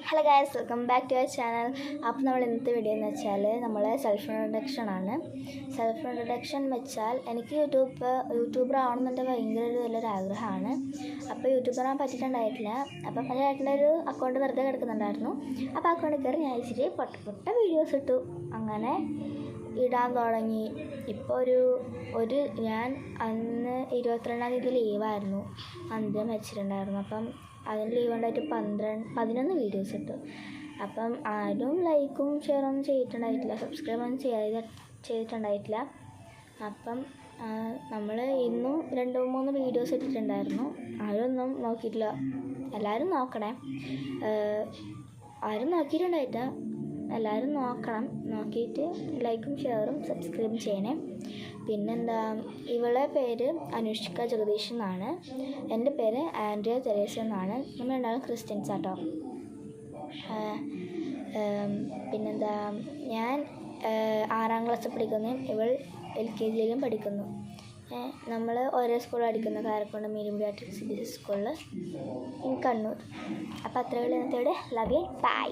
Hello guys, welcome back to our channel. അപ്പോൾ നമ്മൾ ഇന്നത്തെ വീഡിയോ എന്ന് വെച്ചാൽ നമ്മളെ സെൽഫ് ഇൻട്രൊഡക്ഷൻ ആണ്. സെൽഫ് ഇൻട്രൊഡക്ഷൻ വെച്ചാൽ എനിക്ക് യൂട്യൂബർ ആവണമെന്നുണ്ട് ഭയങ്കര വലിയൊരു ആഗ്രഹമാണ്. അപ്പോൾ യൂട്യൂബർ ആവാൻ പറ്റിയിട്ടുണ്ടായിട്ടില്ല. അപ്പം എൻ്റെ ഏട്ടൻ്റെ ഒരു അക്കൗണ്ട് വെറുതെ കിടക്കുന്നുണ്ടായിരുന്നു. അപ്പോൾ അക്കൗണ്ടിൽ കയറി ഞാൻ ഇച്ചിരി പൊട്ട വീഡിയോസ് ഇട്ടു. അങ്ങനെ ഇടാൻ തുടങ്ങി. ഇപ്പോൾ ഞാൻ അന്ന് 22-ാം തീയതി ലീവായിരുന്നു, അന്ത്യം വെച്ചിട്ടുണ്ടായിരുന്നു. അപ്പം അതിന് ലീവ് ഉണ്ടായിട്ട് 11 വീഡിയോസ് ഇട്ടു. അപ്പം ആരും ലൈക്കും ഷെയറൊന്നും ചെയ്തിട്ടുണ്ടായിട്ടില്ല, സബ്സ്ക്രൈബൊന്നും ചെയ്തിട്ടുണ്ടായിട്ടില്ല. അപ്പം നമ്മൾ ഇന്നും 2-3 വീഡിയോസ് ഇട്ടിട്ടുണ്ടായിരുന്നു. ആരൊന്നും നോക്കിയിട്ടില്ല. എല്ലാവരും നോക്കണേ. ആരും നോക്കിയിട്ടുണ്ടായിട്ട, എല്ലാവരും നോക്കണം. നോക്കിയിട്ട് ലൈക്കും ഷെയറും സബ്സ്ക്രൈബും ചെയ്യണേ. പിന്നെന്താ, ഇവളെ പേര് അനുഷ്ക ജഗദീഷ് എന്നാണ്. എൻ്റെ പേര് ആൻഡ്രിയ തെരേസ എന്നാണ്. നമ്മൾ രണ്ടാളും ക്രിസ്ത്യൻസ് ആട്ടോ. പിന്നെന്താ, ഞാൻ 6ാം ക്ലാസ്സിൽ പഠിക്കുന്നു, ഇവൾ LKGയിലും പഠിക്കുന്നു. നമ്മൾ ഒരേ സ്കൂളിൽ പഠിക്കുന്നു, കാരക്കുണ്ട് മീഡിയം CBSE സ്കൂളിൽ, കണ്ണൂർ. അപ്പോൾ അത്രയുള്ള ഇന്നത്തെ. Love you, by.